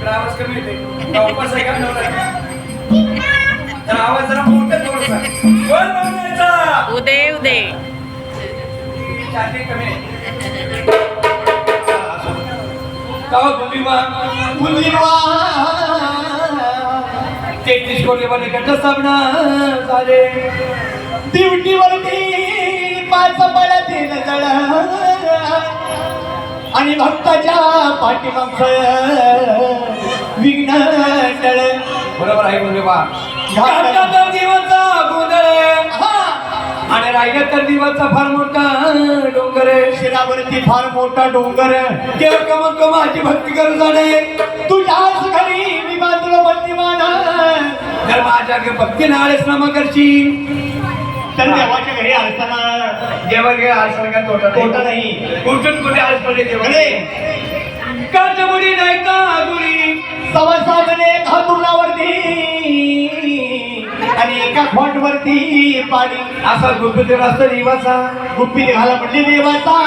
आवाज कमी येते वापस आहे का नवरा तर आवाज जरा मोठा थोडासा बोल बोलायचा उदय उदय छाती कमी आहे का बुद्धिवा 33 कोटी वाले गट सामना झाले दिवटीवरती पाच पळतील जळ आणि भक्ताच्या पाठीमागचं विघ्न टळ. बरोबर आहे बुद्धिवा घाटाचा दिवसा गोंधळ आणि राहिला तर दिवसा फार मोठा डोंगर शिरावरती फार मोठा डोंगर देव कमत माझी भक्ती करू जाणे तुझ्याच घरी मी बांधलो बंदीमान तर माझ्या भक्ती नाळेस नामा करशील तर देवाच्या घरी असताना देवा घे आळसाला का तोटा नाही कुठून कुठे आळस पडले देवाकडे काजमुडी नाही का गुडी सवासाने हातुर्नावरती आणि एका खोटवरती पाणी असा गुप्त असतो देवाचा गुप्पी घाला म्हणजे देवाचा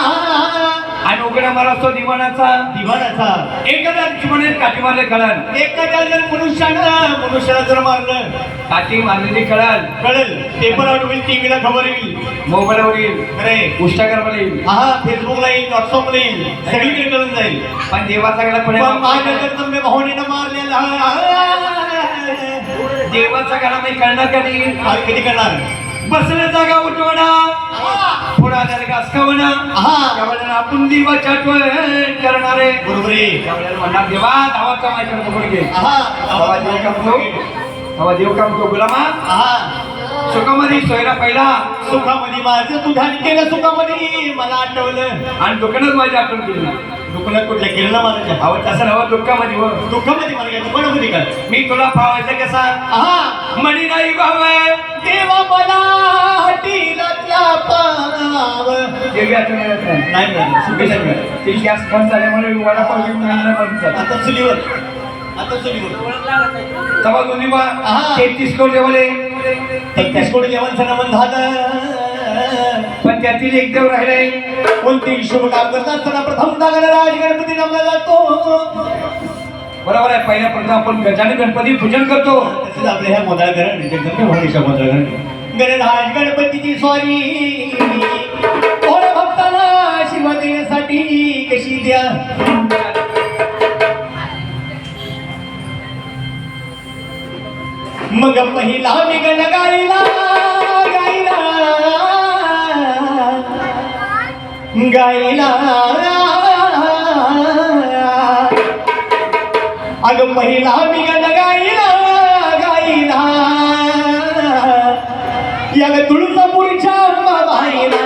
आणि उघडा मारा असतो दिवाणाचा दिवाणाचा. एखाद्या म्हणेल काठी मारले कळण एखाद्या जर मनुष्याला जर मारलं काठी मारलेली कळण कळेल पेपरवर होईल टीव्हीला खबर येईल मोबाईलवर येईल अरे इंस्टाग्रामला येईल हा फेसबुकला येईल व्हॉट्सअपला येईल सगळीकडे कळून जाईल. पण देवाचा गळा कोणी पण माझ्या जर तुम्ही भावनेनं मारलेला देवाचा गळा मी कळणार कधी किती करणार बसल्या जागा उठवणा थोडा जर असकावणा आपण देवाच्या आठवण करणारे बरोबर आहे. म्हणणार देवा धावाचा माझ्याकडे पकड घे देव काम तो गुलामा सुखामध्ये सोयरा पहिला सुखामध्ये माझं तू ध्यान केलं सुखामध्ये मला आठवलं आणि दुकानात माझी आठवण केली दुकानात कुठल्या केलं ना माझ्या भावा तसं नवं दुःखामध्ये हो दुःखामध्ये मला घ्यायचं दुकानामध्ये काय मी तुला पावायचं कसा मणी नाही भाव देवा मला हटीला पाव देवी आठवण येत नाही ते गॅस बंद झाल्यामुळे वडापाव घेऊन मिळायला बंद झाला आता चुलीवर तेव्हा दोन्ही बा 33 कोटी वाले 33 कोटी देवांचं नमन झालं पण त्यातील एक देव राहिले कोणते शुभ काम करत असताना प्रथम राज गणपती नमला जातो. बरोबर आहे पहिल्या प्रथम आपण गजानन गणपती पूजन करतो तसेच आपल्या ह्या मोदळगरण जगदंबे भवानीच्या मोदळगरण गणराज गणपतीची स्वारी थोड्या भक्ताला आशीर्वाद देण्यासाठी कशी द्या मग पहिला मी गण गायला गायला गायला अगं पहिला मी गण गायला गायला या तुळजापूरच्या बाईला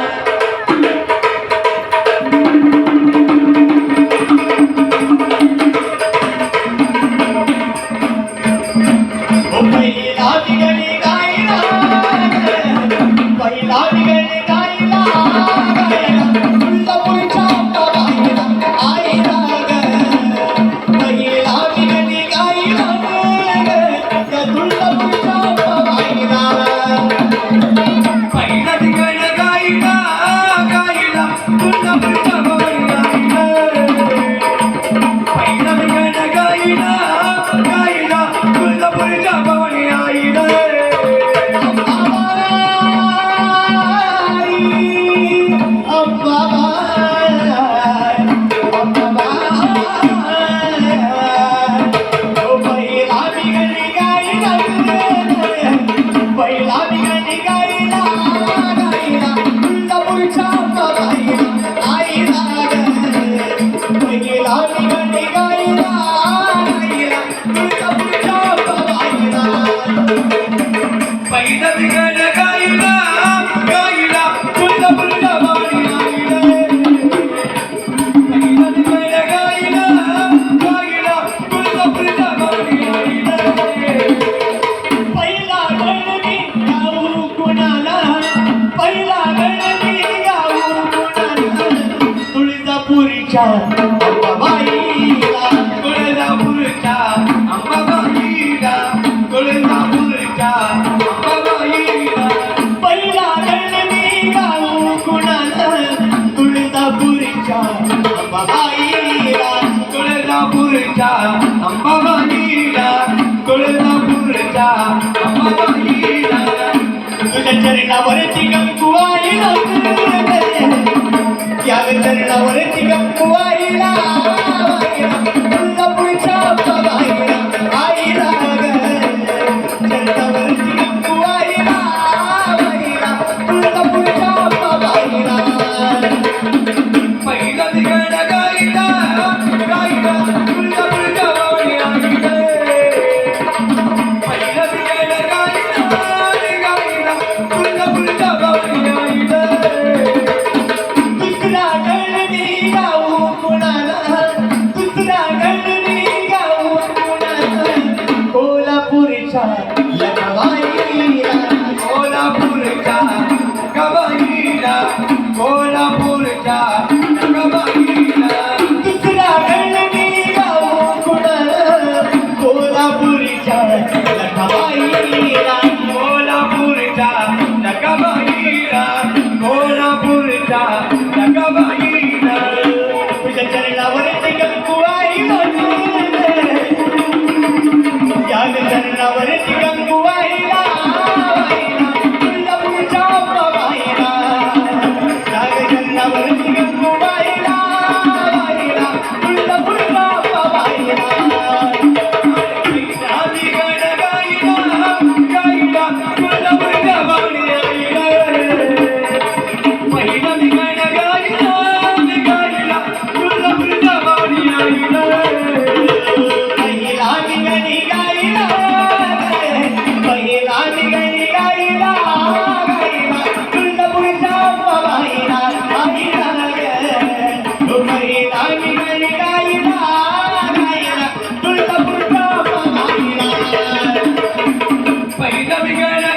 तुळजापूरच्या अंबाबाईला पुरीच्या अंबाबाईला तुझ्या चरणावरती गंगूबाईला या चरणावरती गंगूबाईला तुळजापूरच्या अंबाबाईला आईला चरणावरती गंगूबाईला तुळजापूरच्या अंबाबाईला पहिलं तिकड गाईला गाईला तुळजापूरच्या वाडीला पहिलं तिकड गाईला गाईला तुळजापूरच्या वाडीला दुसरा गणनी गाऊ कुणाला दुसरा गणनी गाऊ कुणाला कोल्हापूरच्या लखवाईला कोल्हापूरच्या गबाईला कोल्हापूरच्या गबाईला दुसरा गणनी गाऊ कुणाला कोल्हापूरच्या लखवाईला कोल्हापूरच्या गबाईला कोल्हापूरच्या गबाईला तुझ्या चरणावरती गंगूबाईला या चरणावरती गंगूबाईला तुळजापूरच्या अंबाबाईला या चरणावरती गंगूबाईला तुळजापूरच्या अंबाबाईला तिकड गाईला गाईला तुळजापूरच्या वाडीला पहिलं तिकड गाईला गाईला तुळजापूरच्या वाडीला पहिला निगडी गाईला पहिला निगडी गाईला गाईला तुळजापूरच्या अंबाबाईला आईला पहिला निगडी गाईला गाईला तुळजापूरच्या अंबाबाईला पहिलं तिकड